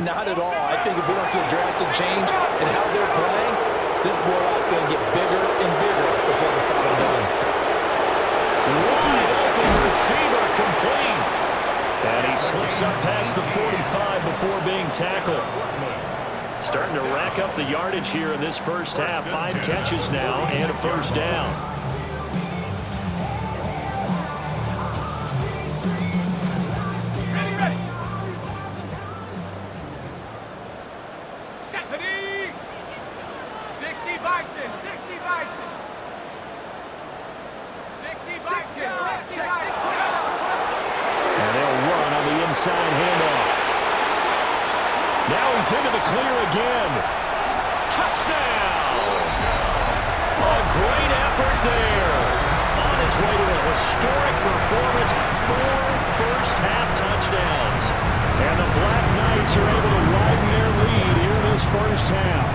Not at all. I think if we don't see a drastic change in how they're playing, this blowout's going to get bigger and bigger before the final done. Wide open receiver complete. And he slips up past the 45 before being tackled. Starting to rack up the yardage here in this first half. 5 catches now and a first down. Inside handoff. Now he's into the clear again. Touchdown! A great effort there. On his way to a historic performance, 4 first-half touchdowns. And the Black Knights are able to widen their lead here in this first half.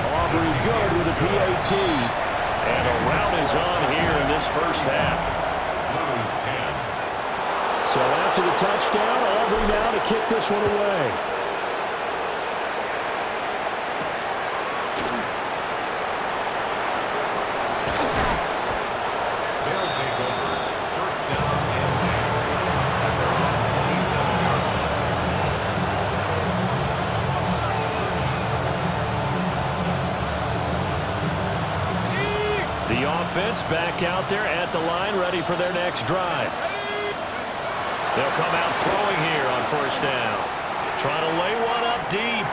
Aubrey good with a PAT. And a rout is on here in this first half. So after the touchdown, Aubrey now to kick this one away. They'll take over. First down and 10 at their own 27-yard line. The offense back out there at the line, ready for their next drive. They'll come out throwing here on first down. Trying to lay one up deep.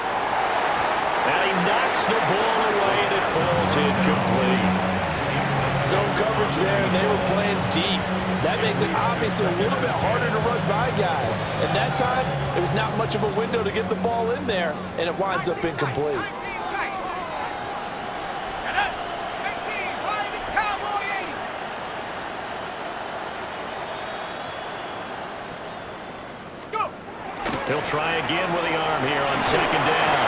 And he knocks the ball away and it falls incomplete. Zone coverage there, and they were playing deep. That makes it obviously a little bit harder to run by guys. And that time, there was not much of a window to get the ball in there, and it winds up incomplete. He'll try again with the arm here on second down.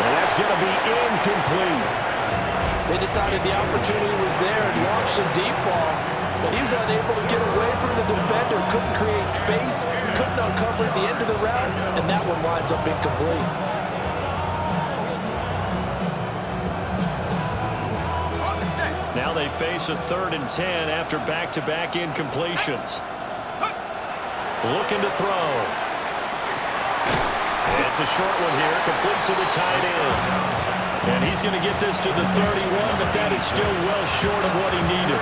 And that's going to be incomplete. They decided the opportunity was there and launched a deep ball, but he was unable to get away from the defender, couldn't create space, couldn't uncover the end of the route, and that one winds up incomplete. Now they face a 3rd and 10 after back-to-back incompletions. Looking to throw. It's a short one here, complete to the tight end. And he's going to get this to the 31, but that is still well short of what he needed.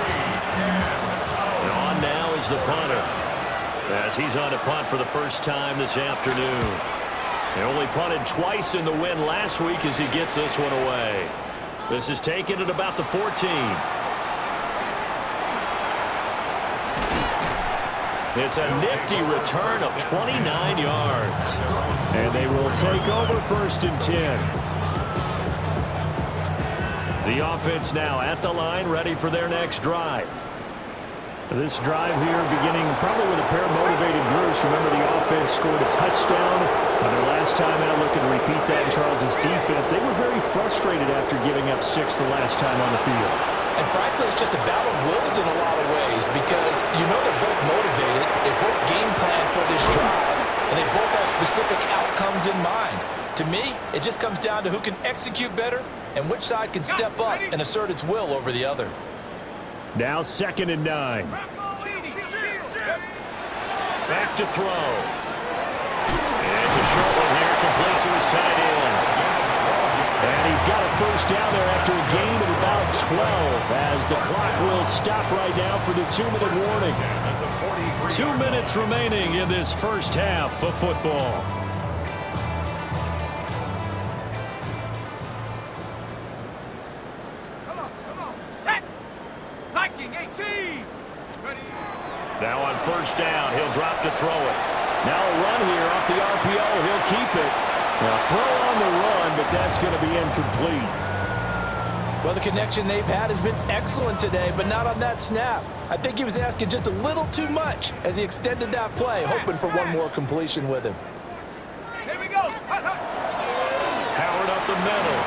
And on now is the punter, as he's on to punt for the first time this afternoon. They only punted twice in the win last week as he gets this one away. This is taken at about the 14. It's a nifty return of 29 yards. And they will take over 1st and 10. The offense now at the line, ready for their next drive. This drive here beginning probably with a pair of motivated groups. Remember, the offense scored a touchdown on their last time out. Looking to repeat that in Charles's defense. They were very frustrated after giving up 6 the last time on the field. And frankly, it's just a battle of wills in a lot of ways because you know they're both motivated, they both game plan for this drive, and they both have specific outcomes in mind. To me, it just comes down to who can execute better and which side can step up and assert its will over the other. Now 2nd and 9. Back to throw. And it's a short one here, complete to his tight end. And he's got a first down there after a gain of about 12 as the clock will stop right now for the 2-minute warning. 2 minutes remaining in this first half of football. Come on, set. Viking 18. Ready. Now on first down, he'll drop to throw it. Now a run here off the RPO. He'll keep it. Now throw on the run, but that's going to be incomplete. Well, the connection they've had has been excellent today, but not on that snap. I think he was asking just a little too much as he extended that play, hoping for one more completion with him. Here we go. Howard up the middle.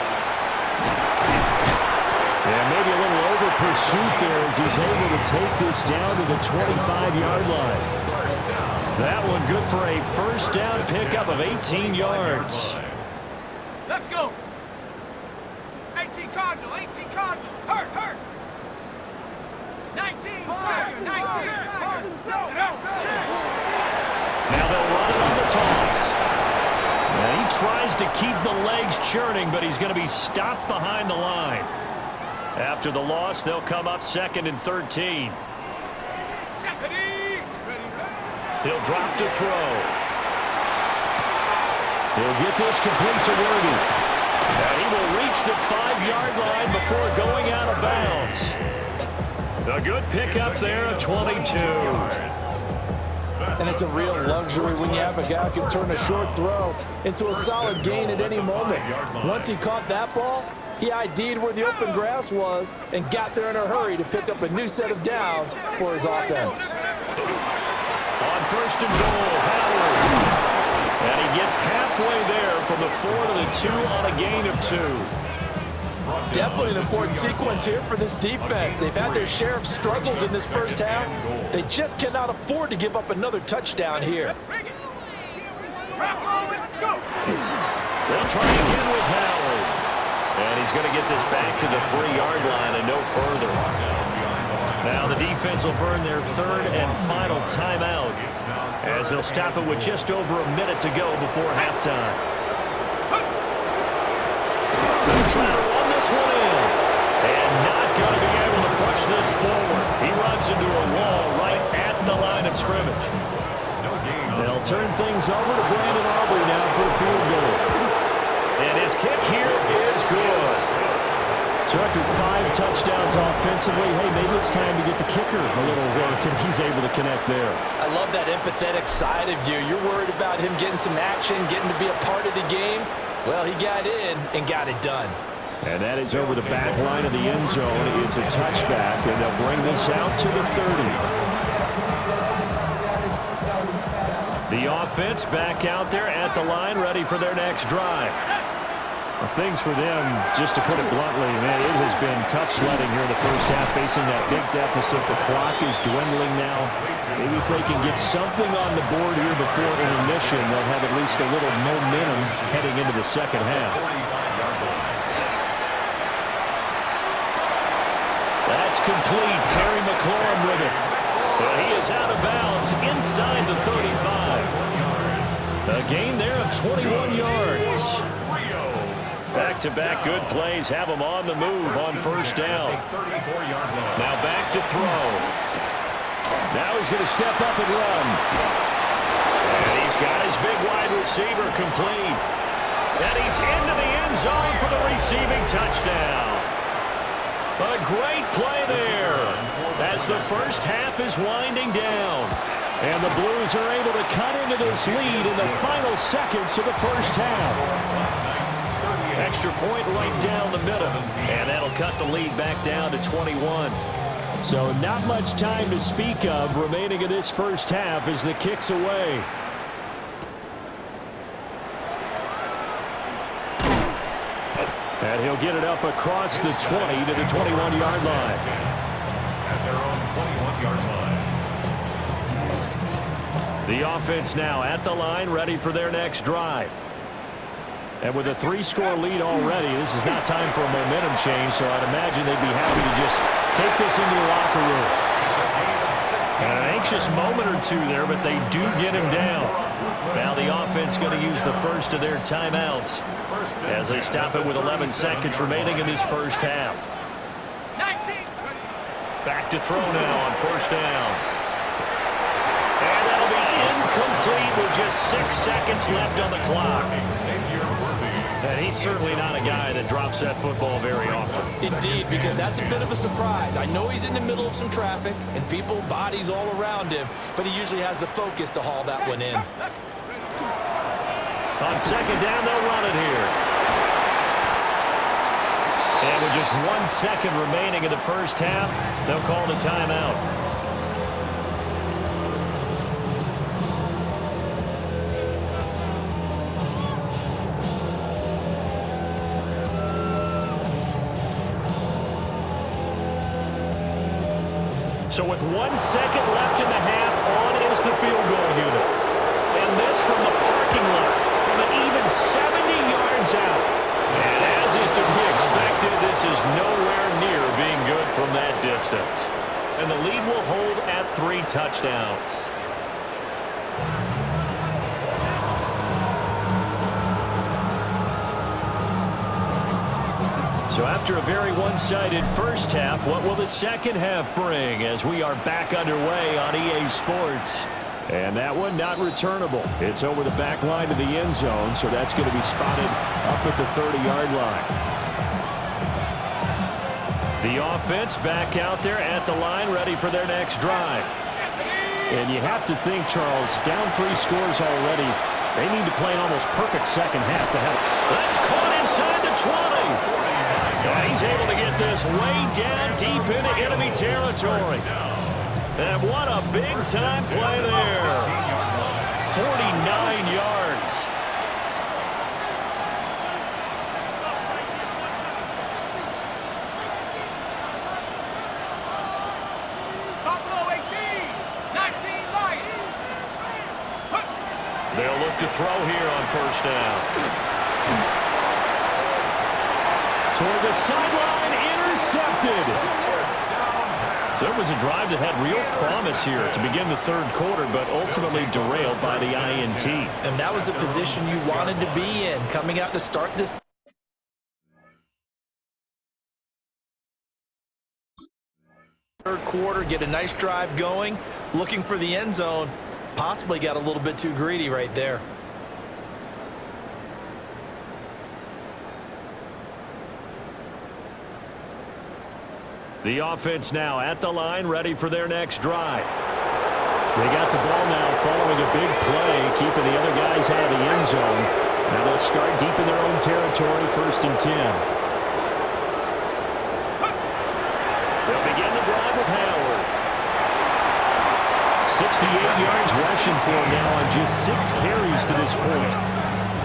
And maybe a little over pursuit there as he's able to take this down to the 25-yard line. That one good for a first down pickup of 18 yards. Let's go. 18 Cardinal, 18 Cardinal. Hurt. 19 Tiger, 19 Tiger. Now they'll run it on the toss. And he tries to keep the legs churning, but he's going to be stopped behind the line. After the loss, they'll come up 2nd and 13. He'll drop to throw. He'll get this complete to Worthy. And he will reach the 5-yard line before going out of bounds. A good pickup there of 22. And it's a real luxury when you have a guy who can turn a short throw into a solid gain at any moment. Once he caught that ball, he ID'd where the open grass was and got there in a hurry to pick up a new set of downs for his offense. On 1st and goal, Howard. And he gets halfway there from the 4 to the 2 on a gain of 2. Definitely an important sequence here for this defense. They've had their share of struggles in this first half. They just cannot afford to give up another touchdown here. They'll try again with Howard. And he's going to get this back to the 3-yard line and no further. Now the defense will burn their 3rd and final timeout as they'll stop it with just over a minute to go before halftime. They'll try to run this one in. And not going to be able to push this forward. He runs into a wall right at the line of scrimmage. They'll turn things over to Brandon Aubrey now for a field goal. And his kick here is good. So after 5 touchdowns offensively, hey, maybe it's time to get the kicker a little work, and he's able to connect there. I love that empathetic side of you. You're worried about him getting some action, getting to be a part of the game. Well, he got in and got it done. And that is over the back line of the end zone. It's a touchback, and they'll bring this out to the 30. The offense back out there at the line, ready for their next drive. Well, things for them, just to put it bluntly, man, it has been tough sledding here in the first half, facing that big deficit. The clock is dwindling now. Maybe if they can get something on the board here before intermission, they'll have at least a little momentum heading into the second half. That's complete. Terry McLaurin with it. But he is out of bounds inside the 35. A gain there of 21 yards. Back-to-back good plays have him on the move on first down. Now back to throw. Now he's going to step up and run. And he's got his big wide receiver complete. And he's into the end zone for the receiving touchdown. A great play there as the first half is winding down. And the Blues are able to cut into this lead in the final seconds of the first half. Extra point right down the middle. And that'll cut the lead back down to 21. So not much time to speak of remaining in this first half as the kick's away. And he'll get it up across the 20 to the 21-yard line. At their own 21-yard line. The offense now at the line, ready for their next drive. And with a 3-score lead already, this is not time for a momentum change, so I'd imagine they'd be happy to just take this into the locker room. And an anxious moment or two there, but they do get him down. Now the offense going to use the first of their timeouts as they stop it with 11 seconds remaining in this first half. Back to throw now on first down. And that'll be incomplete with just 6 seconds left on the clock. And he's certainly not a guy that drops that football very often. Indeed, because that's a bit of a surprise. I know he's in the middle of some traffic and people, bodies all around him, but he usually has the focus to haul that one in. On second down, they'll run it here. And with just 1 second remaining in the first half, they'll call the timeout. So with 1 second left in the half, on goes the field goal unit. And this from the parking lot, from an even 70 yards out. And as is to be expected, this is nowhere near being good from that distance. And the lead will hold at 3 touchdowns. So after a very one-sided first half, what will the second half bring as we are back underway on EA Sports? And that one not returnable. It's over the back line to the end zone, so that's going to be spotted up at the 30-yard line. The offense back out there at the line, ready for their next drive. And you have to think, Charles, down 3 scores already. They need to play an almost perfect second half to have. That's caught inside the 20. And he's able to get this way down deep into enemy territory. And what a big-time play there. 49 yards. Buffalo 18, 19 Lions. They'll look to throw here on first down. Toward the sideline, intercepted. So it was a drive that had real promise here to begin the third quarter, but ultimately derailed by the INT. And that was the position you wanted to be in, coming out to start this third quarter, get a nice drive going, looking for the end zone. Possibly got a little bit too greedy right there. The offense now at the line, ready for their next drive. They got the ball now following a big play, keeping the other guys out of the end zone. Now they'll start deep in their own territory, 1st and 10. They'll begin the drive with Howard. 68 yards rushing for him now on just 6 carries to this point.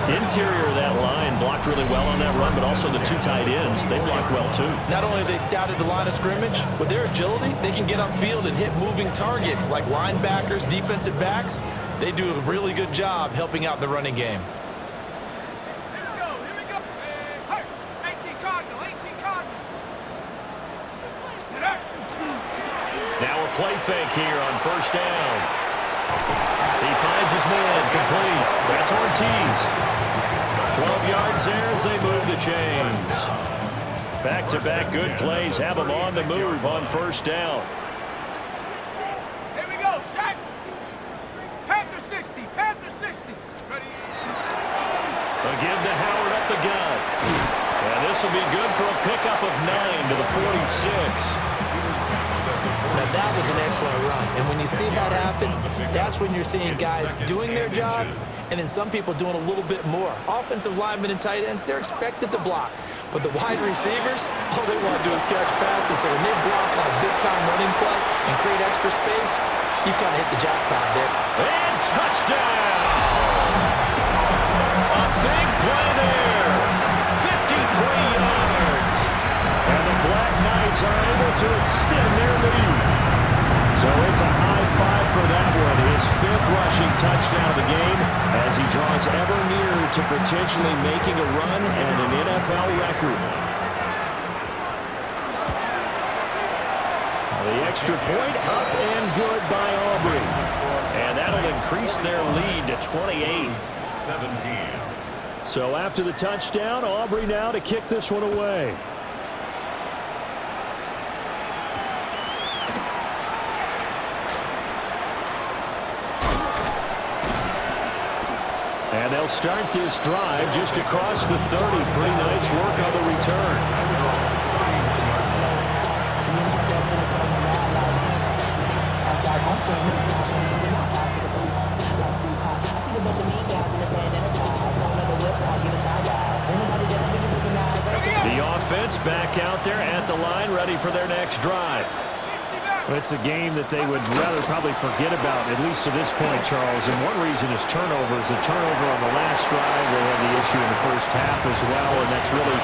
Interior of that line blocked really well on that run, but also the 2 tight ends, they blocked well too. Not only have they scouted the line of scrimmage, with their agility, they can get upfield and hit moving targets like linebackers, defensive backs. They do a really good job helping out the running game. Here we go. 18 Cardinal, 18 Cardinal. Now a play fake here on first down. He finds his man, complete. That's Ortiz. 12 yards there as they move the chains. Back-to-back good plays have them on the move on first down. Here we go, Shaq. Panther 60, Panther 60. Ready? A give to Howard up the gut. And this will be good for a pickup of 9 to the 46. Now that was an excellent run, and when you see that happen, that's when you're seeing guys doing their job, and then some people doing a little bit more. Offensive linemen and tight ends, they're expected to block, but the wide receivers, all they want to do is catch passes, so when they block on a big-time running play and create extra space, you've kind of hit the jackpot there. And touchdown! A big play there, 53 yards. And the Black Knights are able to extend their lead. So it's a high 5 for that one. His 5th rushing touchdown of the game as he draws ever nearer to potentially making a run and an NFL record. The extra point up and good by Aubrey. And that'll increase their lead to 28-17. So after the touchdown, Aubrey now to kick this one away. And they'll start this drive just across the 30. Pretty nice work on the return. The offense back out there at the line, ready for their next drive. It's a game that they would rather probably forget about, at least to this point, Charles. And one reason is turnovers. A turnover on the last drive, they had the issue in the first half as well, and that's really,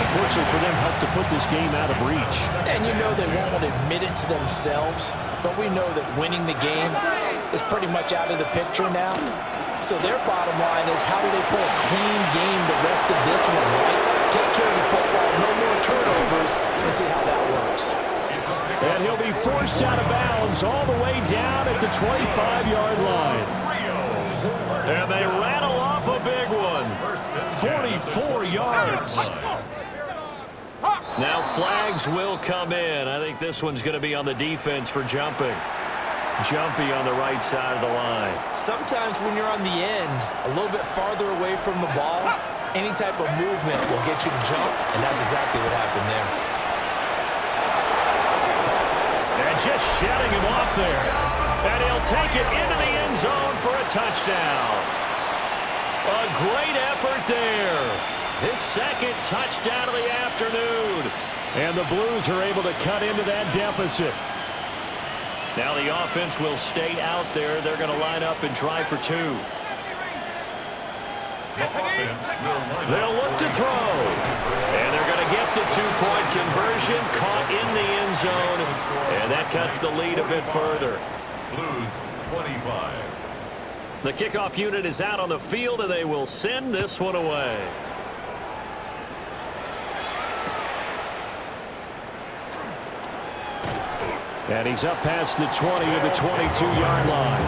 unfortunately for them, helped to put this game out of reach. And you know they won't admit it to themselves, but we know that winning the game is pretty much out of the picture now. So their bottom line is, how do they play a clean game the rest of this one, right? Take care of the football, no more turnovers, and see how that works. And he'll be forced out of bounds all the way down at the 25-yard line. And they rattle off a big one. 44 yards. Now flags will come in. I think this one's going to be on the defense for jumping. Jumpy on the right side of the line. Sometimes when you're on the end, a little bit farther away from the ball, any type of movement will get you to jump, and that's exactly what happened there. And just shutting him off there. And he'll take it into the end zone for a touchdown. A great effort there. His second touchdown of the afternoon. And the Blues are able to cut into that deficit. Now the offense will stay out there. They're going to line up and try for two. They'll look to throw. And they're going to get the two-point conversion, caught in the end zone. And that cuts the lead a bit further. Blues 25. The kickoff unit is out on the field, and they will send this one away. And he's up past the 20 to the 22-yard line.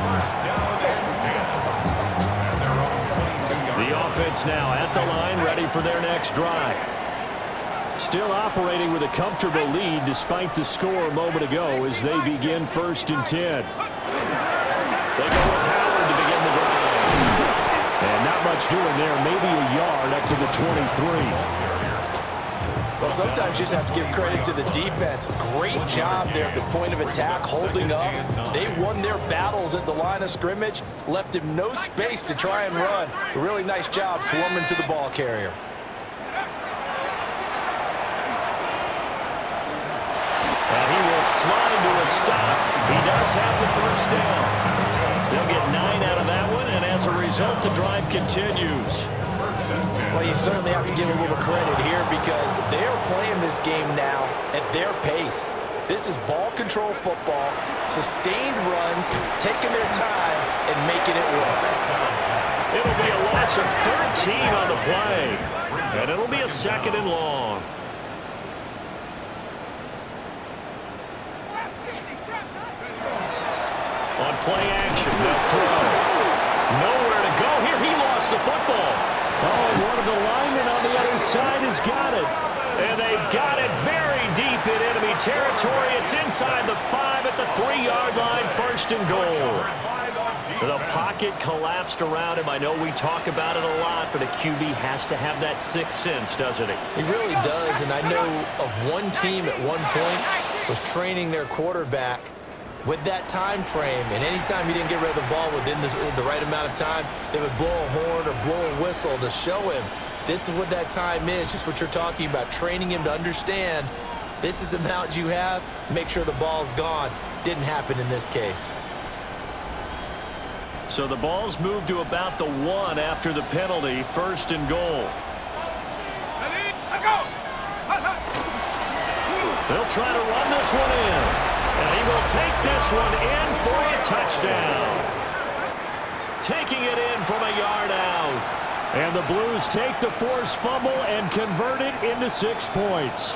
The offense now at the line, ready for their next drive. Still operating with a comfortable lead despite the score a moment ago as they begin 1st and 10. They go with Howard to begin the drive. And not much doing there, maybe a yard up to the 23. Well, sometimes you just have to give credit to the defense. Great job there at the point of attack, holding up. They won their battles at the line of scrimmage, left him no space to try and run. A really nice job swarming to the ball carrier. And he will slide to a stop. He does have the first down. They'll get 9 out of that one, and as a result, the drive continues. Well, you certainly have to give a little credit here because they're playing this game now at their pace. This is ball control football, sustained runs, taking their time, and making it work. It'll be a loss of 13 on the play, and it'll be a 2nd and long. On play action, they'll throw. Nowhere to go here. He lost the football. Oh, and one of the linemen on the other side has got it. And they've got it very deep in enemy territory. It's inside the 5 at the 3-yard line, 1st and goal. The pocket collapsed around him. I know we talk about it a lot, but a QB has to have that sixth sense, doesn't he? He really does, and I know of one team at one point was training their quarterback with that time frame, and anytime he didn't get rid of the ball within the right amount of time, they would blow a horn or blow a whistle to show him this is what that time is, just what you're talking about, training him to understand this is the amount you have, make sure the ball's gone. Didn't happen in this case. So the ball's moved to about the 1 after the penalty, 1st and goal. They'll try to run this one in. And he will take this one in for a touchdown. Taking it in from a yard out. And the Blues take the forced fumble and convert it into 6 points.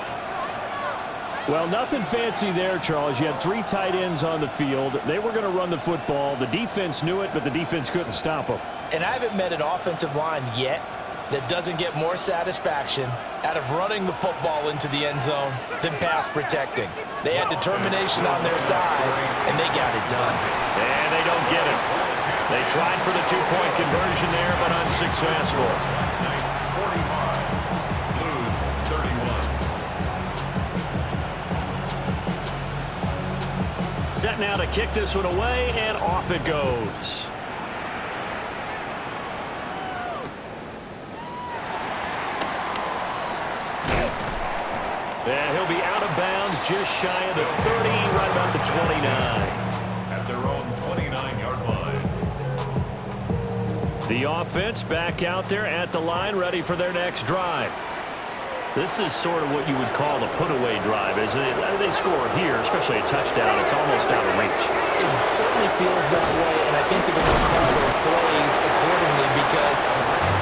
Well, nothing fancy there, Charles. You had 3 tight ends on the field. They were going to run the football. The defense knew it, but the defense couldn't stop them. And I haven't met an offensive line yet that doesn't get more satisfaction out of running the football into the end zone than pass protecting. They had determination on their side, and they got it done. And they don't get it. They tried for the 2-point conversion there, but unsuccessful. Knights 45, Blues 31. Set now to kick this one away, and off it goes. And he'll be out of bounds just shy of the 30, right about the 29. At their own 29-yard line. The offense back out there at the line, ready for their next drive. This is sort of what you would call a put-away drive, isn't it? They score here, especially a touchdown. It's almost out of reach. It certainly feels that way, and I think they're going to call their plays accordingly because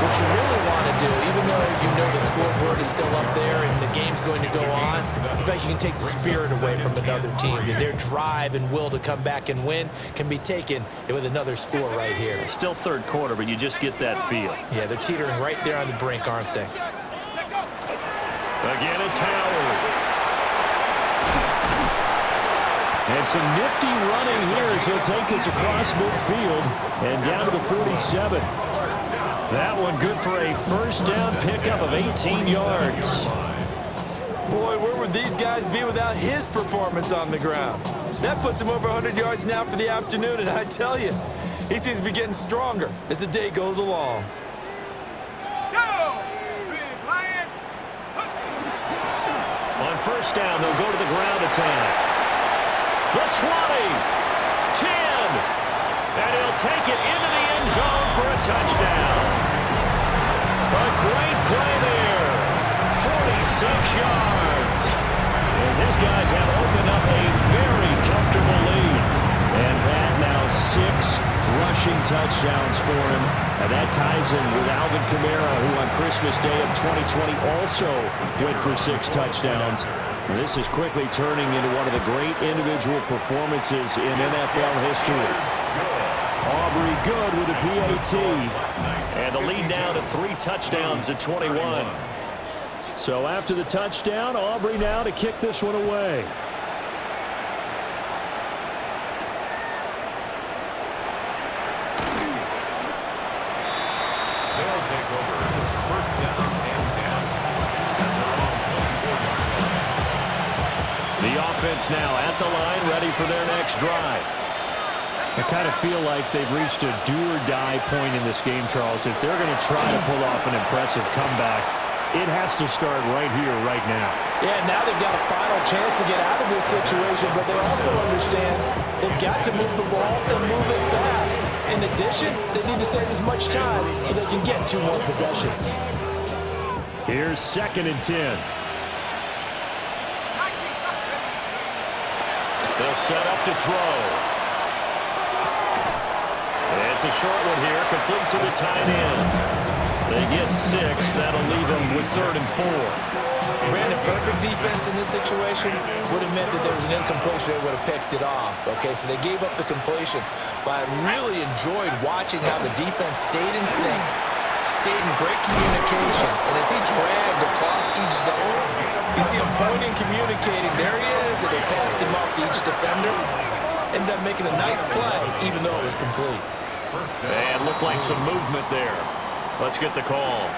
what you really want to do, even though you know the scoreboard is still up there and the game's going to go on, in fact, you can take the spirit away from another team. That their drive and will to come back and win can be taken with another score right here. Still third quarter, but you just get that feel. Yeah, they're teetering right there on the brink, aren't they? Again, it's Howard. And some nifty running here as he'll take this across midfield and down to the 47. That one good for a first down pickup of 18 yards. Boy, where would these guys be without his performance on the ground? That puts him over 100 yards now for the afternoon, and I tell you, he seems to be getting stronger as the day goes along. On first down, they'll go to the ground attack. The 20, 10, and he'll take it into the end zone for a touchdown. A great play there, 46 yards. As his guys have opened up a very comfortable lead. And that now 6 rushing touchdowns for him. And that ties him with Alvin Kamara, who on Christmas Day of 2020 also went for 6 touchdowns. And this is quickly turning into one of the great individual performances in NFL history. Aubrey good with a PAT. And the lead now to 3 touchdowns at 21. So after the touchdown, Aubrey now to kick this one away. They'll take over first down and 10. The offense now at the line, ready for their next drive. I kind of feel like they've reached a do-or-die point in this game, Charles. If they're going to try to pull off an impressive comeback, it has to start right here, right now. Yeah, now they've got a final chance to get out of this situation, but they also understand they've got to move the ball and move it fast. In addition, they need to save as much time so they can get 2 more possessions. Here's 2nd and 10. They'll set up to throw. It's a short one here, complete to the tight end. They get 6. That'll leave them with 3rd and 4. Brandon, perfect defense in this situation would have meant that there was an incompletion. They would have picked it off. Okay, so they gave up the completion. But I really enjoyed watching how the defense stayed in sync, stayed in great communication. And as he dragged across each zone, you see him pointing, communicating. There he is, and they passed him off to each defender. Ended up making a nice play, even though it was complete. And looked like some movement there. Let's get the call.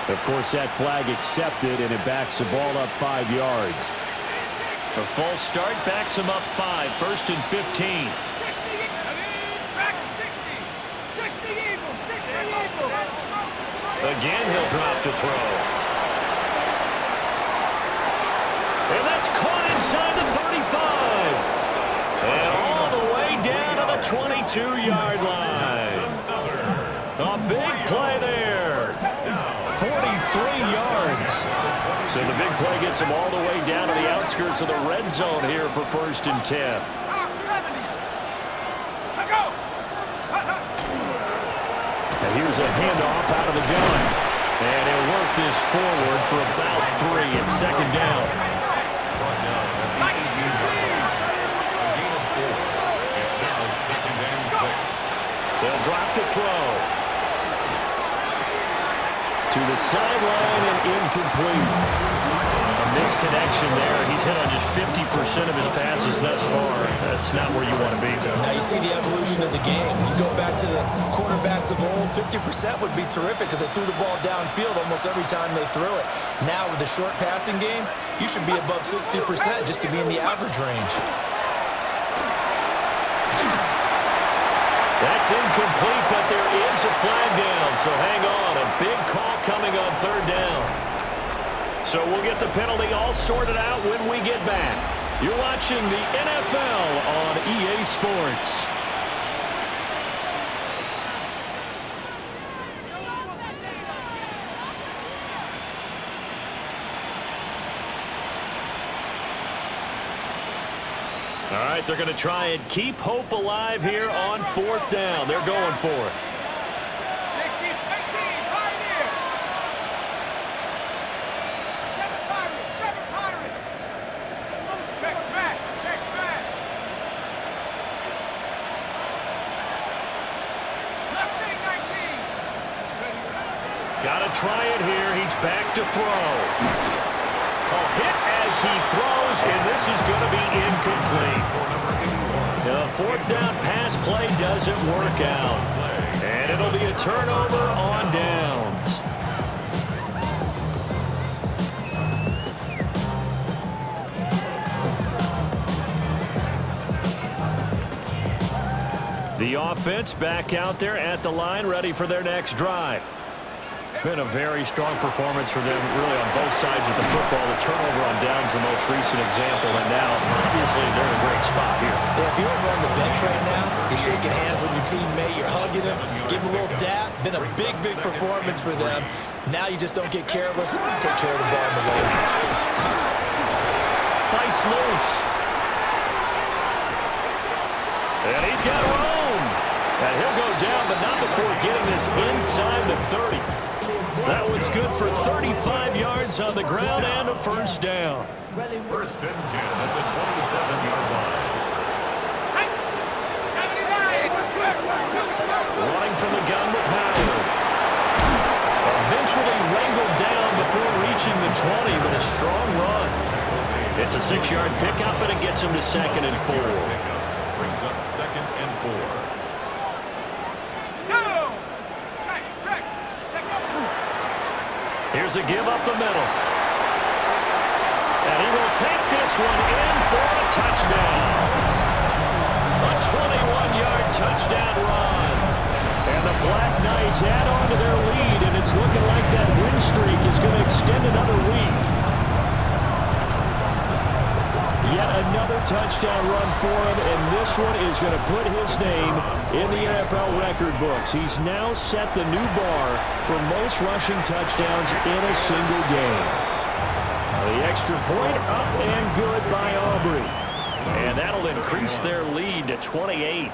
Of course, that flag accepted, and it backs the ball up 5 yards. A false start backs him up 5, 1st and 15. Again, he'll drop to throw. And that's caught inside the 35. And all the way down to the 22-yard line. A big play there. 43 yards. So the big play gets him all the way down to the outskirts of the red zone here for 1st and 10. And here's a handoff out of the gun. And he'll work this forward for about 3 at 2nd down. It's now 2nd and 6. They'll drop to throw. To the sideline and incomplete. A misconnection there. He's hit on just 50% of his passes thus far. That's not where you want to be, though. Now you see the evolution of the game. You go back to the quarterbacks of old, 50% would be terrific because they threw the ball downfield almost every time they threw it. Now with the short passing game, you should be above 60% just to be in the average range. That's incomplete, but there is a flag down, so hang on. A big call coming on 3rd down. So we'll get the penalty all sorted out when we get back. You're watching the NFL on EA Sports. All right, they're going to try and keep hope alive here on 4th down. They're going for it. 60, 18, Pioneer. 7 Pirate, 7 Pirate. Check smash, check smash. Left wing 19. Got to try it here. He's back to throw. Hit as he throws, and this is going to be incomplete. The 4th down pass play doesn't work out. And it'll be a turnover on downs. The offense back out there at the line, ready for their next drive. Been a very strong performance for them, really, on both sides of the football. The turnover on downs the most recent example, and now, obviously, they're in a great spot here. Yeah, if you're over on the bench right now, you're shaking hands with your teammate, you're hugging him, give him a little dap. Been a big, big performance for them. Now you just don't get careless. Take care of the ball on the way. Fights loose. And he's got room. And he'll go down, but not before getting this inside the 30. That one's good for 35 yards on the ground and a first down. 1st and 10 at the 27-yard line. 79. Running from the gun with Howard. Eventually wrangled down before reaching the 20, but a strong run. It's a 6-yard pickup, and it gets him to 2nd and 4. Brings up 2nd and 4. Here's a give up the middle. And he will take this one in for a touchdown. A 21-yard touchdown run. And the Black Knights add on to their lead, and it's looking like that win streak is going to extend another week. Yet another touchdown run for him, and this one is going to put his name in the NFL record books. He's now set the new bar for most rushing touchdowns in a single game. The extra point up and good by Aubrey. And that'll increase their lead to 28.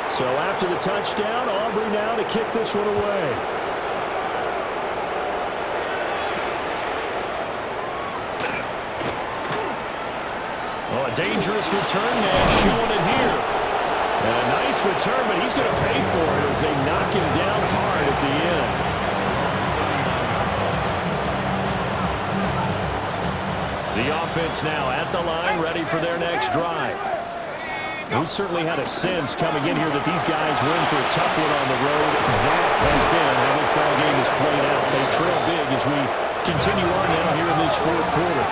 So after the touchdown, Aubrey now to kick this one away. Oh, a dangerous return now, showing it here. And a nice return, but he's going to pay for it as they knock him down hard at the end. The offense now at the line, ready for their next drive. We certainly had a sense coming in here that these guys were in for a tough one on the road. That has been how this ball game has played out. They trail big as we continue on now here in this 4th quarter.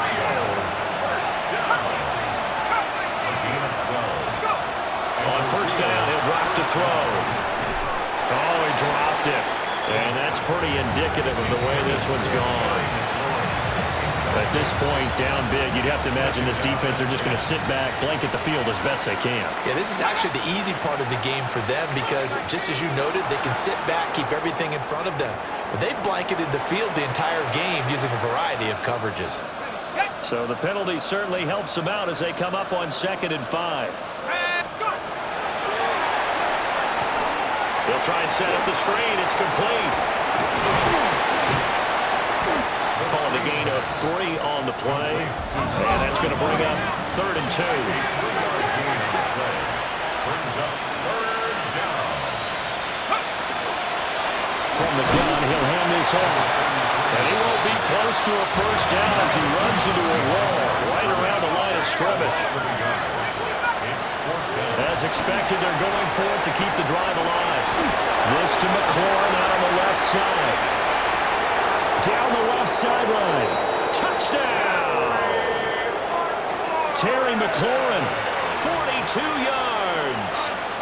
On 1st down, he'll drop to throw. Oh, he dropped it. And that's pretty indicative of the way this one's gone. At this point, down big, you'd have to imagine this defense, they're just going to sit back, blanket the field as best they can. Yeah, this is actually the easy part of the game for them because, just as you noted, they can sit back, keep everything in front of them. But they've blanketed the field the entire game using a variety of coverages. So the penalty certainly helps them out as they come up on 2nd and 5. They'll try and set up the screen. It's complete. Calling the gain of 3 on the play. And that's going to bring up 3rd and 2. From the gun, he'll hand this off. And he won't be close to a first down as he runs into a wall right around the line of scrimmage. As expected, they're going for it to keep the drive alive. This to McLaurin out on the left side. Down the left sideline. Touchdown! Terry McLaurin, 42 yards.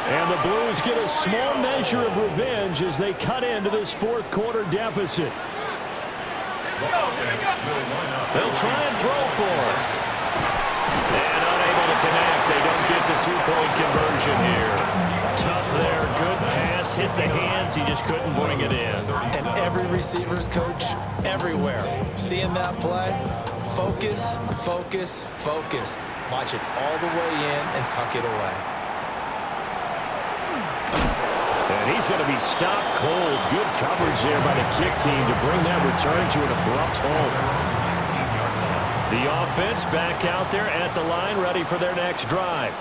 And the Blues get a small measure of revenge as they cut into this 4th quarter deficit. They'll try and throw for it. And unable to connect. They don't get the 2-point conversion here. Tough there. Good pass pass hit the hands. He just couldn't bring it in. And every receiver's coach everywhere. Seeing that play, focus, focus, focus. Watch it all the way in and tuck it away. And he's going to be stopped cold. Good coverage there by the kick team to bring that return to an abrupt halt. The offense back out there at the line, ready for their next drive.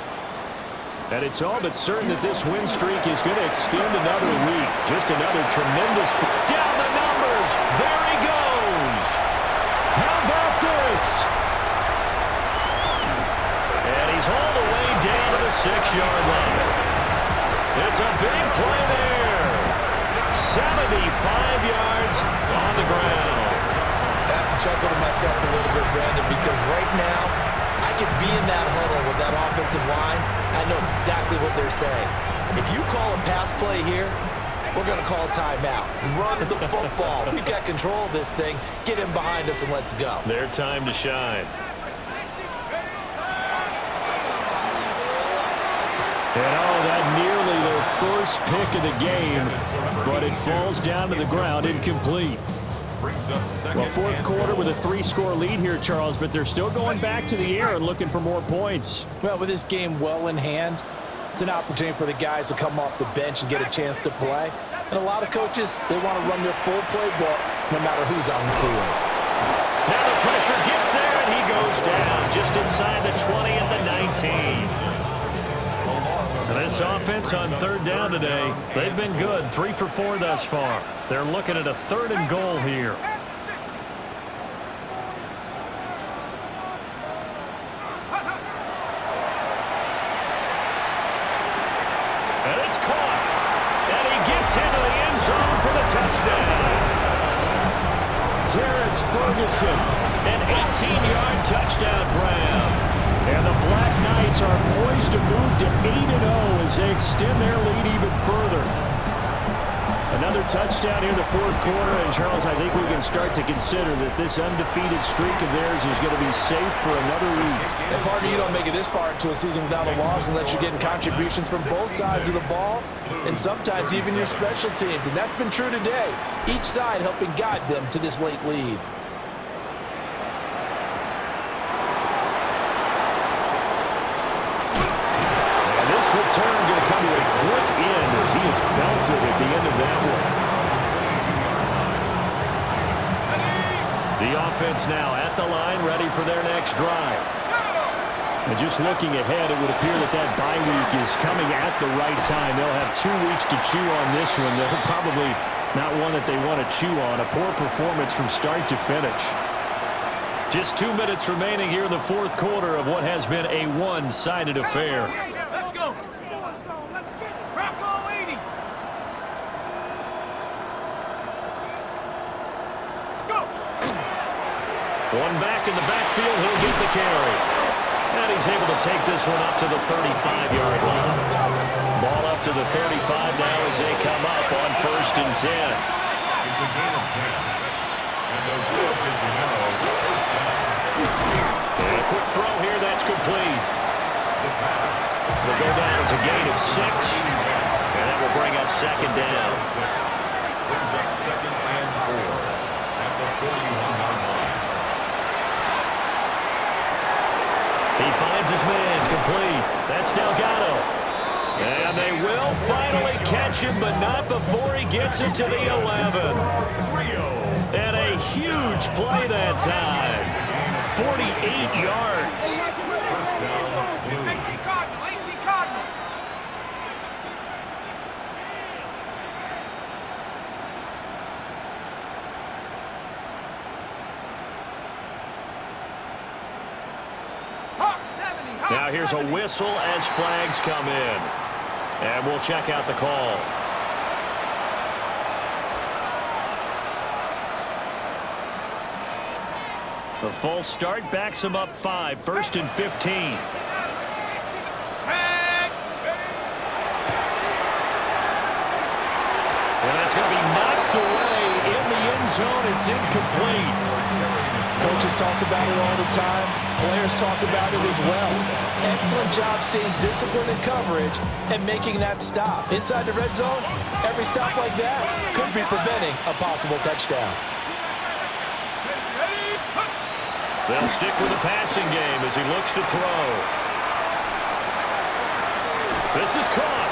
And it's all but certain that this win streak is going to extend another week. Just another tremendous... Down the numbers! There he goes! How about this? And he's all the way down to the 6-yard line. It's a big play there. 75 yards on the ground. I have to chuckle to myself a little bit, Brandon, because right now, I could be in that huddle with that offensive line. I know exactly what they're saying. If you call a pass play here, we're going to call timeout. Run the football. We've got control of this thing. Get him behind us and let's go. Their time to shine. And that nearly their first pick of the game, but it falls down to the ground incomplete. Well, fourth quarter with a 3-score lead here, Charles, but they're still going back to the air and looking for more points. Well, with this game well in hand, it's an opportunity for the guys to come off the bench and get a chance to play. And a lot of coaches, they want to run their full playbook no matter who's on the field. Now the pressure gets there, and he goes down just inside the 20 at the 19. And this offense on third down today, they've been good. 3 for 4 thus far. They're looking at a 3rd and goal here. And it's caught. And he gets into the end zone for the touchdown. Terrence Ferguson, an 18-yard touchdown grab. And the Black Knights are poised to move to 8-0 as they extend their lead even further. Another touchdown here in the fourth quarter, and Charles, I think we can start to consider that this undefeated streak of theirs is going to be safe for another week. And partner, you don't make it this far into a season without a loss unless you're getting contributions from both sides of the ball, and sometimes even your special teams, and that's been true today. Each side helping guide them to this late lead. Return going to come to a quick end as he is belted at the end of that one. The offense now at the line, ready for their next drive. And just looking ahead, it would appear that that bye week is coming at the right time. They'll have 2 weeks to chew on this one. They're probably not one that they want to chew on. A poor performance from start to finish. Just 2 minutes remaining here in the fourth quarter of what has been a one-sided affair. Let's go. Bravo 80. Go. One back in the backfield, he'll get the carry. And he's able to take this one up to the 35-yard line. Ball up to the 35 now as they come up on 1st and 10. It's a gain of 10. And the good is, you know, first down. And a quick throw here, that's complete. The pass. They'll go down as a gain of 6. And that will bring up 2nd down. Brings up 2nd and 4 at the 41-yard line. He finds his man, complete. That's Delgado. And they will finally catch him, but not before he gets it to the 11. And a huge play that time. 48 yards. First down, Blue. 18 Cardinal, 18 Cardinal. Hawk 70, Hawk Now here's a 70. whistle as flags come in. And we'll check out the call. The false start backs him up 5, 1st and 15. And that's going to be knocked away in the end zone. It's incomplete. Coaches talk about it all the time. Players talk about it as well. Excellent job staying disciplined in coverage and making that stop. Inside the red zone, every stop like that could be preventing a possible touchdown. They'll stick with the passing game as he looks to throw. This is caught.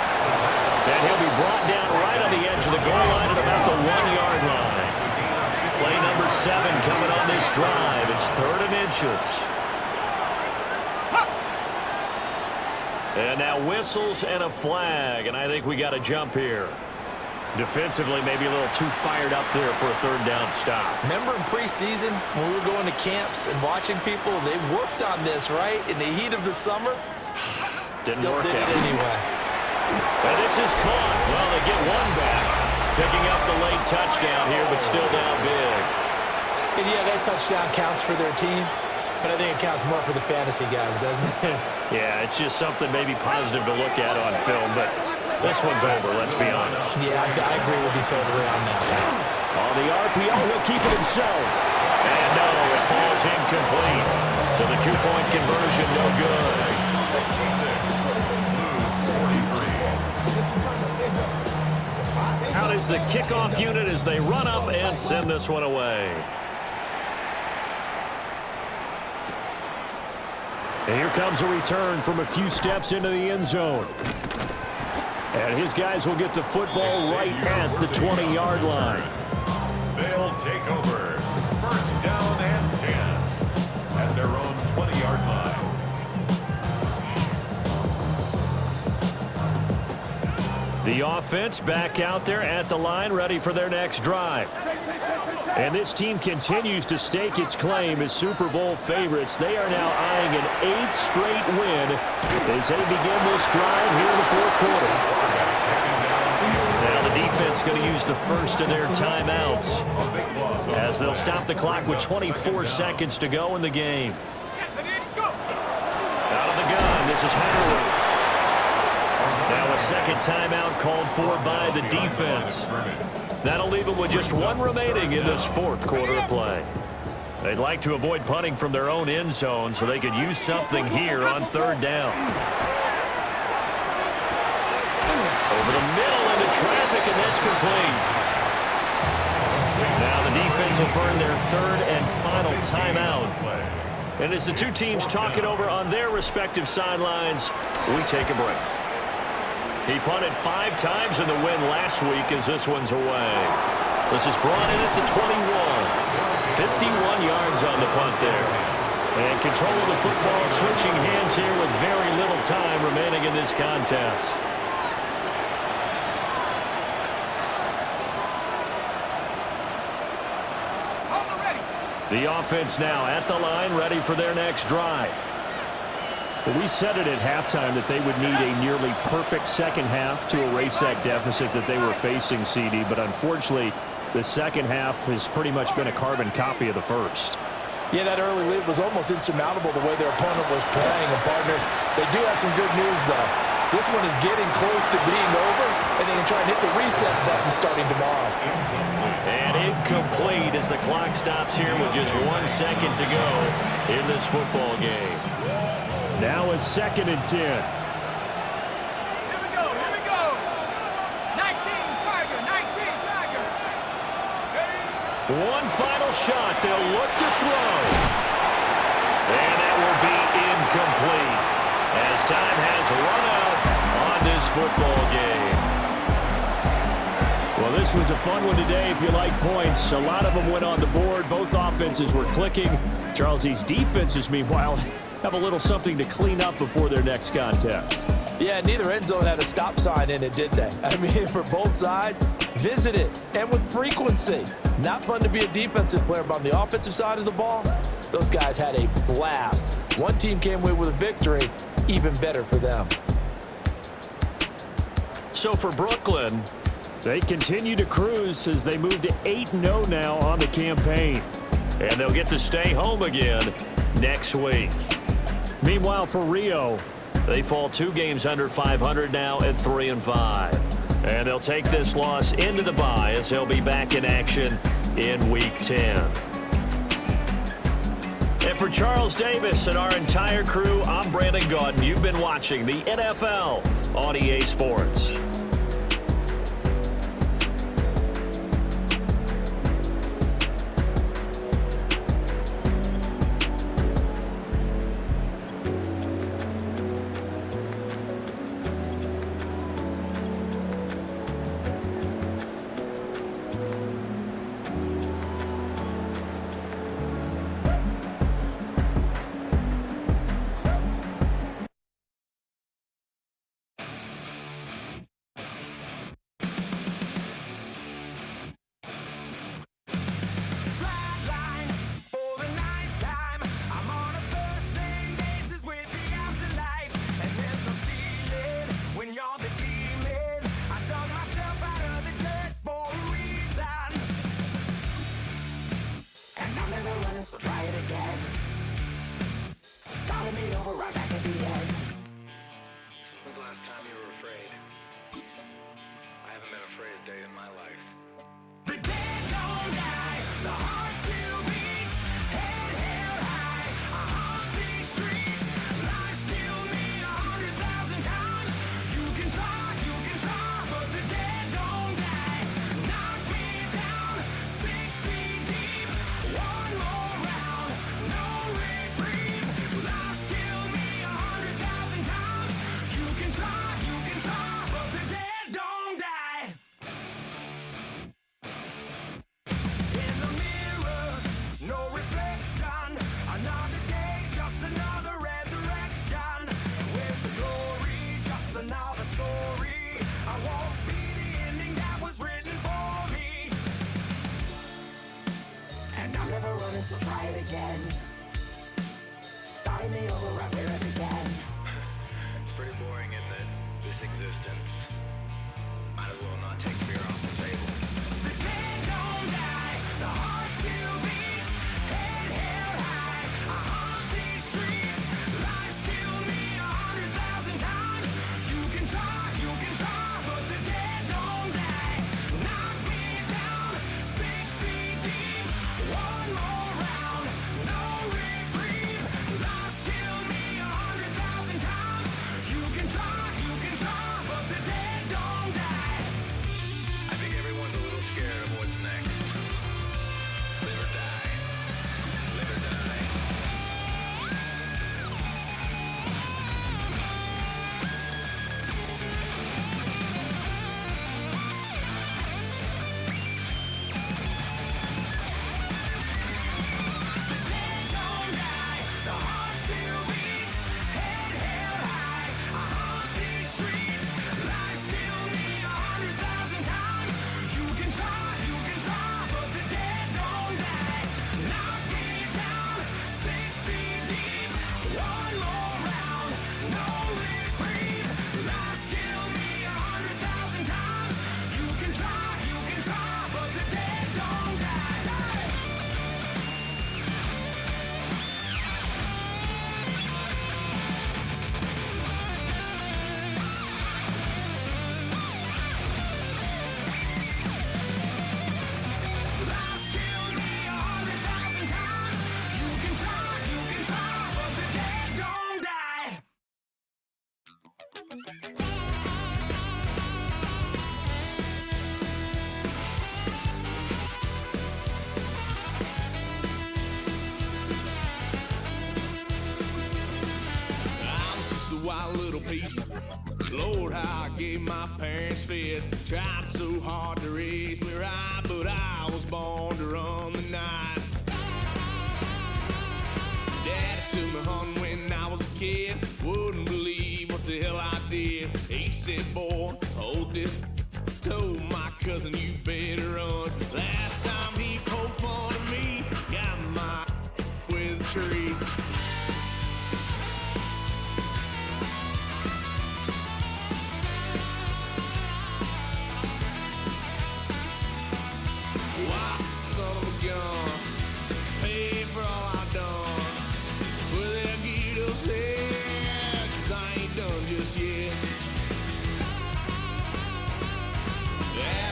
And he'll be brought down right on the edge of the goal line at about the 1-yard line. Play number 7 coming on this drive. It's 3rd and inches. And now whistles and a flag, and I think we got a jump here. Defensively, maybe a little too fired up there for a 3rd down stop. Remember in preseason when we were going to camps and watching people, they worked on this, right? In the heat of the summer, still did it anyway. And this is caught. Well, they get one back. Picking up the late touchdown here, but still down big. And yeah, that touchdown counts for their team, but I think it counts more for the fantasy guys, doesn't it? Yeah, it's just something maybe positive to look at on film, but this one's over, let's be honest. Yeah, I agree with you totally on that. On the RPO, he'll keep it himself. And no, it falls incomplete. So the 2-point conversion, no good. 66. Out is the kickoff unit as they run up and send this one away. And here comes a return from a few steps into the end zone. And his guys will get the football right at the 20-yard line. They'll take over. 1st down and 10 at their own 20-yard line. The offense back out there at the line, ready for their next drive. And this team continues to stake its claim as Super Bowl favorites. They are now eyeing an 8th straight win as they begin this drive here in the 4th quarter. Now the defense going to use the first of their timeouts as they'll stop the clock with 24 seconds to go in the game. Out of the gun, this is Howard. Now a 2nd timeout called for by the defense. That'll leave them with just 1 remaining in this 4th quarter of play. They'd like to avoid punting from their own end zone so they could use something here on 3rd down. Over the middle into traffic, and that's complete. Now the defense will burn their 3rd and final timeout. And as the two teams talk it over on their respective sidelines, we take a break. He punted 5 times in the win last week as this one's away. This is brought in at the 21. 51 yards on the punt there. And control of the football switching hands here with very little time remaining in this contest. The offense now at the line, ready for their next drive. Well, we said it at halftime that they would need a nearly perfect second half to erase that deficit that they were facing, CD. But unfortunately, the second half has pretty much been a carbon copy of the first. Yeah, that early lead was almost insurmountable the way their opponent was playing. And, partner, they do have some good news, though. This one is getting close to being over, and they can try and hit the reset button starting tomorrow. And incomplete as the clock stops here with just 1 second to go in this football game. Now a 2nd and 10. Here we go, here we go. 19 Tiger, 19 Tiger. One final shot. They'll look to throw. And that will be incomplete as time has run out on this football game. Well, this was a fun one today if you like points. A lot of them went on the board. Both offenses were clicking. Charles, these defenses, meanwhile, have a little something to clean up before their next contest. Yeah, neither end zone had a stop sign in it, did they? I mean, for both sides, visit it, and with frequency. Not fun to be a defensive player, but on the offensive side of the ball, those guys had a blast. One team came away with a victory, even better for them. So for Brooklyn, they continue to cruise as they move to 8-0 now on the campaign. And they'll get to stay home again next week. Meanwhile, for Rio, they fall 2 games under 500 now at 3-5. And they'll take this loss into the bye as they'll be back in action in Week 10. And for Charles Davis and our entire crew, I'm Brandon Gaudin. You've been watching the NFL on EA Sports. So try it again. Starting me over right where it began. It's pretty boring, isn't it? This existence. Might as well not take fear off the table. The dead don't die, the heart still beats. Head held high, I haunt these streets. Life's killed me 100,000 times. You can try, but the dead don't die. Knock me down 6 feet deep. One more. Wild little piece. Lord, how I gave my parents fits. Tried so hard to raise me right, but I was born to run the night. Daddy took me hunting when I was a kid. Wouldn't believe what the hell I did. He said, boy, hold this. Told my cousin, you better run. Last time he poked fun at me, got my with a tree. Son of a gun, pay for all I done. That's where they'll get us head, 'cause I ain't done just yet. Yeah,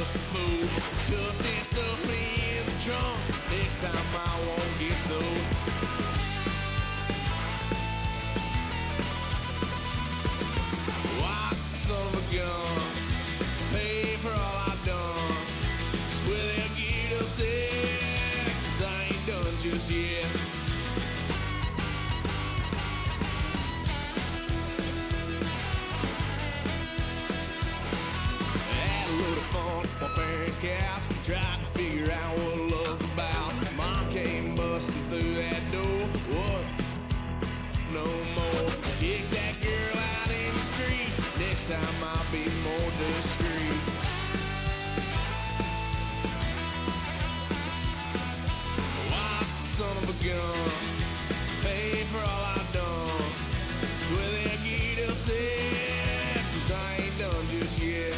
just a fool. Cuffed and stuffed me in the trunk. Next time I won't get so. White son of a gun, pay for all I've done. Swear they'll get upset, 'cause I ain't done just yet. My parents' couch, tried to figure out what love's about. Mom came busting through that door. What? No more. Kick that girl out in the street. Next time I'll be more discreet. White son of a gun, pay for all I've done. Swear they'll get upset, 'cause I ain't done just yet.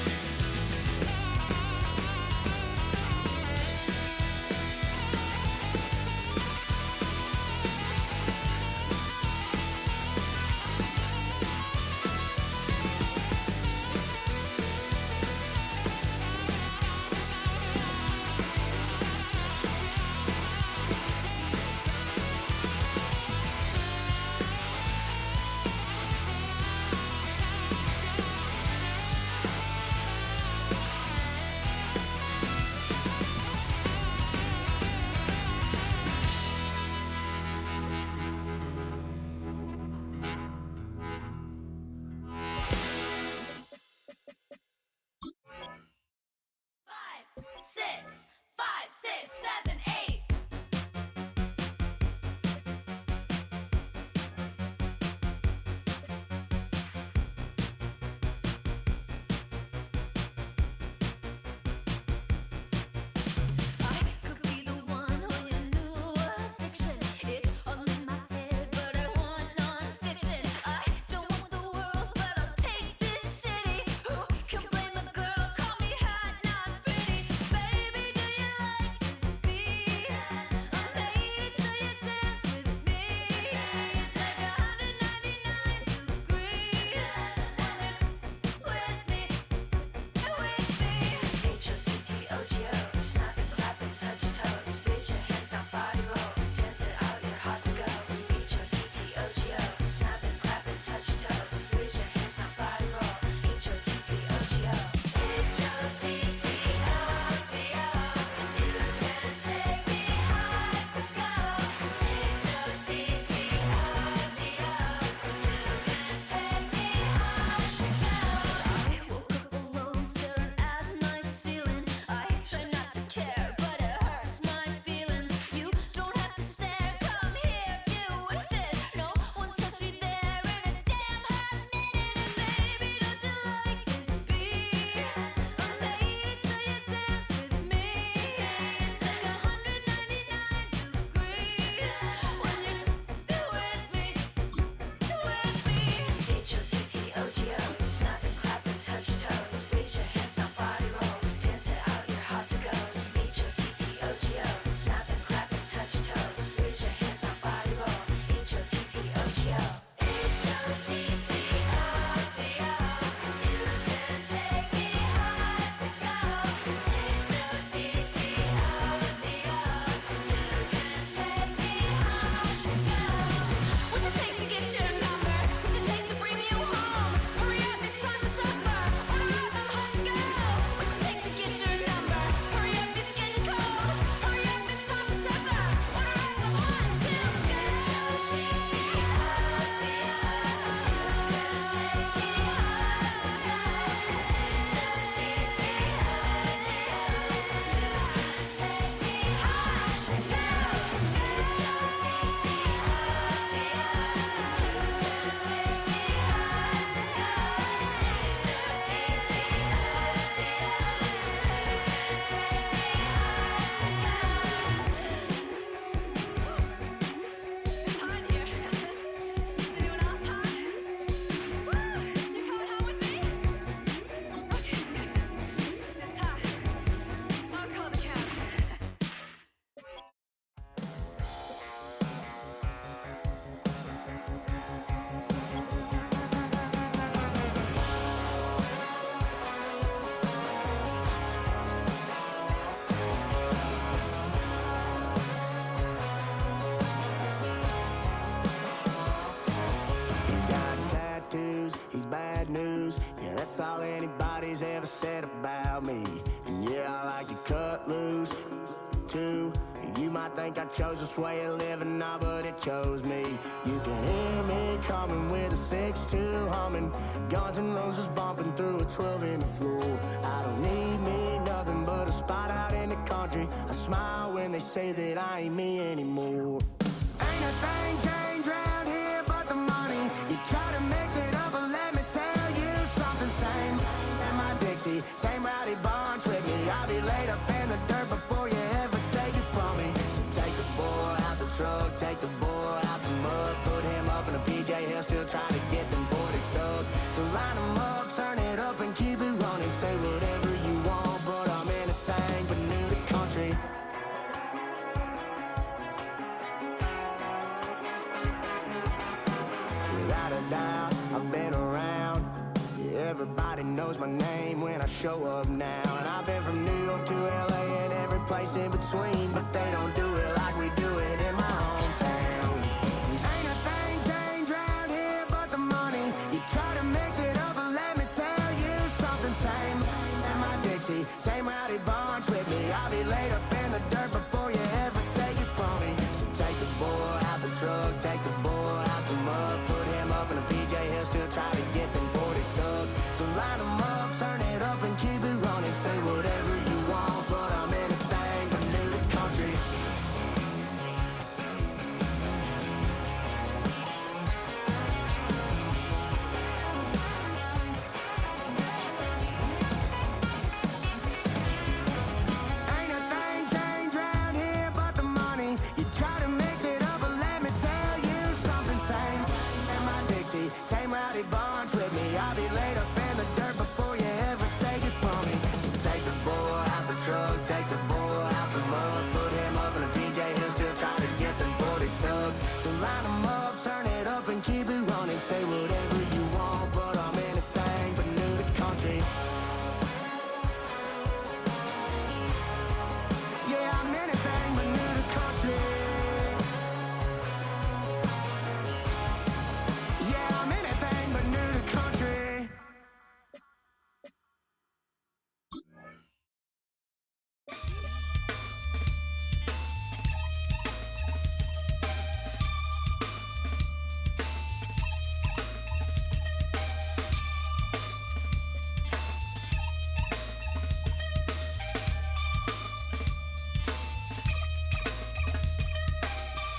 think I chose this way of living now, but it chose me. You can hear me coming with a 6-2 humming, Guns N' Roses bumping through a 12 in the floor. I don't need me nothing but a spot out in the country. I smile when they say that I ain't me anymore. Ain't a thing changed round here but the money. You try to mix it up, but let me tell you something. Same in my Dixie, same rowdy bunch with me. I'll be laid up in the dirt before you ever take it from me. So take the boy out the truck, take the boy out the mud, put him up in a PJ, he'll still try to get them 40 stuck. So line him up, turn it up and keep it running. Say whatever you want, but I'm anything but new to country. Without a doubt, I've been around. Yeah, everybody knows my name when I show up now. And I've been from New York to LA and every place in between, but they don't do it like we do it in my hometown. Ain't a thing changed round here but the money. You try to mix it up, but let me tell you something. Same in my Dixie, same rowdy bunch with me. I'll be laid up in the dirt before you ever take it from me. So take the boy out the truck, take the boy out the mud, put him up in a PJ, he'll still try to get them 40 stuck. So line them up, turn it up and keep it running. Say whatever you want, but I'm anything but new to country. Ain't a thing changed round here but the money. You try to mix it up, but let me tell you something. Same in my Dixie, same rowdy bunch with me. I'll be laid up in the dirt before you ever take it from me. So take the boy out the truck, take the boy out the mud, put him up in a PJ, he'll still try to get them 40 stuck. So line him up, turn it up and keep it running. Say whatever you want, but I'm anything but new to country. Yeah, I'm anything but new to country. Yeah, I'm anything but new to country.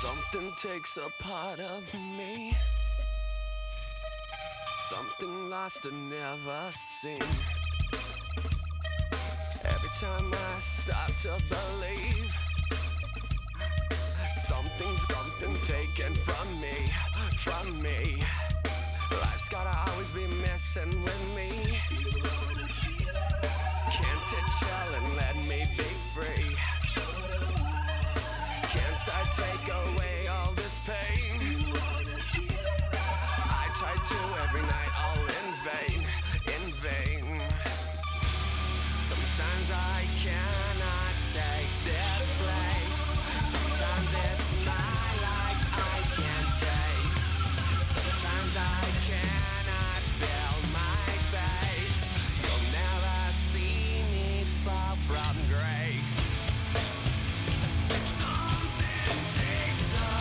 Something takes a part of me, something lost and never seen. Every time I start to believe, something taken from me. Life's gotta always be messing with me. Can't it chill and let me be free? Can't I take away all this pain? I try to every night, all in vain. Sometimes I cannot take this place. Sometimes it's my life I can't taste. Sometimes I cannot feel my face. You'll never see me fall from grace. Something takes a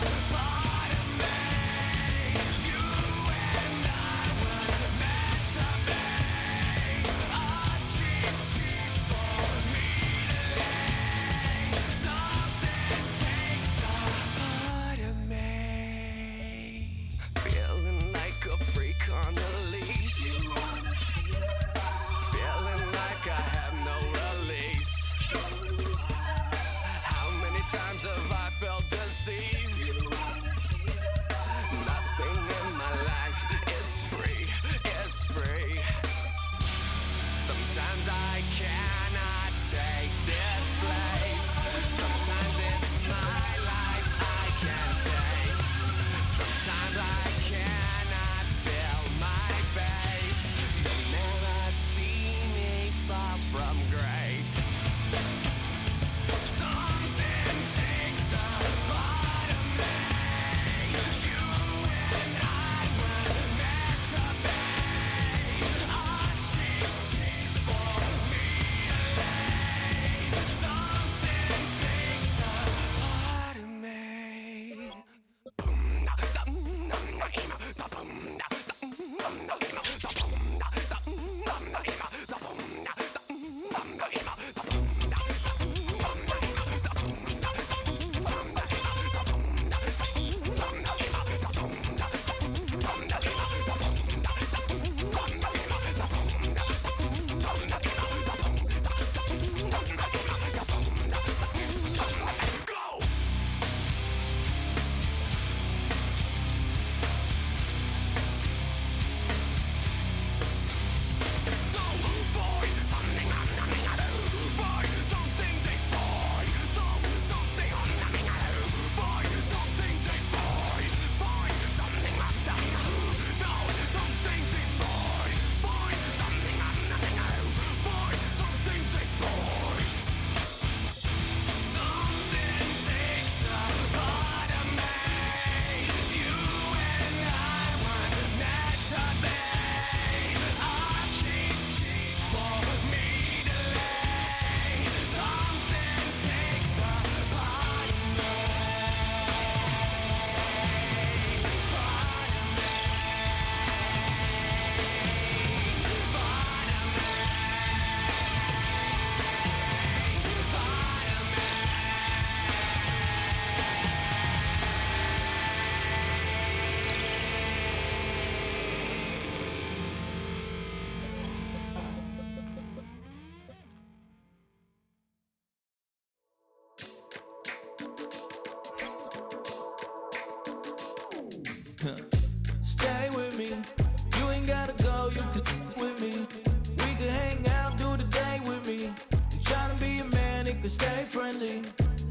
stay friendly.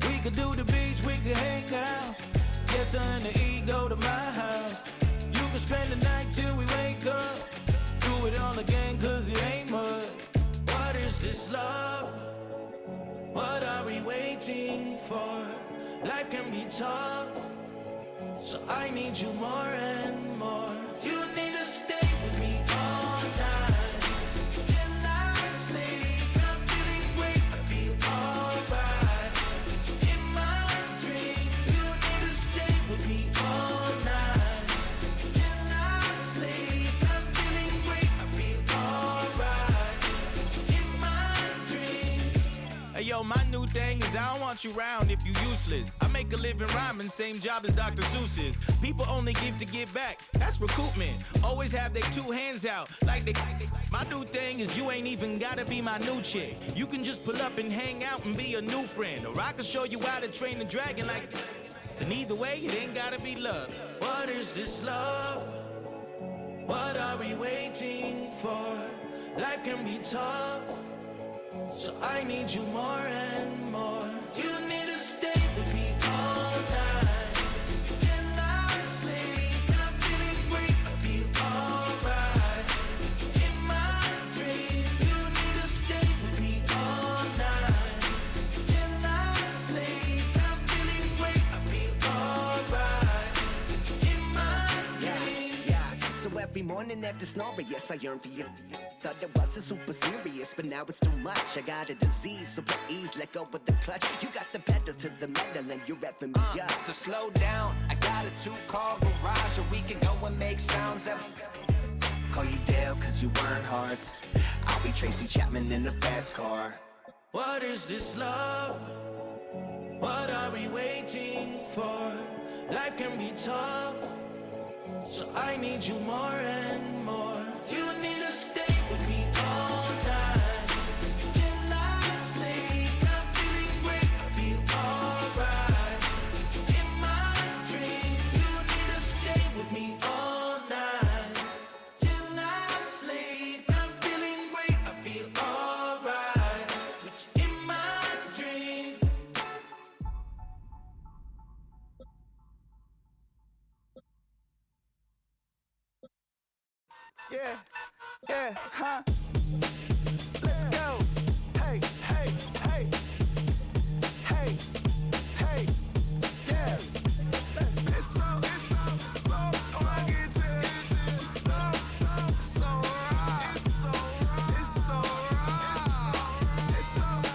We could do the beach, we could hang out. Yes, her and the E go to my house. You could spend the night till we wake up. Do it all again, cause it ain't mud. What is this love? What are we waiting for? Life can be tough, so I need you more and more. You need to stay with me all night till I sleep. I'm feeling great, I feel alright. In my dreams, you need to stay with me all night till I sleep. I'm feeling great, I feel alright. In my dreams. Hey yo, my new thing is I don't want you round if you useless. I make a living rhyming, same job as Dr. Seuss's. People only give to get back, that's recoupment. Always have their two hands out, like they. My new thing is you ain't even gotta be my new chick. You can just pull up and hang out and be a new friend. Or I can show you how to train the dragon like. And either way, it ain't gotta be love. What is this love? What are we waiting for? Life can be tough, so I need you more and more. You need to stay with me all night till I sleep. I'm feeling great, I feel alright. In my dreams, you need to stay with me all night till I sleep. I'm feeling great, I feel alright. In my dreams. Yeah, so every morning after snoring, yes, I yearn for you. Thought it wasn't super serious, but now it's too much. I got a disease, so please let go with the clutch. You got the pedal to the metal and you're revving me up. So slow down, I got a 2-car garage, or we can go and make sounds that. Call you Dale, cause you weren't hearts. I'll be Tracy Chapman in a fast car. What is this love? What are we waiting for? Life can be tough, so I need you more and more. You need to stay with me all night till I sleep. I'm feeling great, I feel alright. In my dreams, you need to stay with me all night till I sleep. I'm feeling great, I feel alright. In my dreams. Yeah, huh?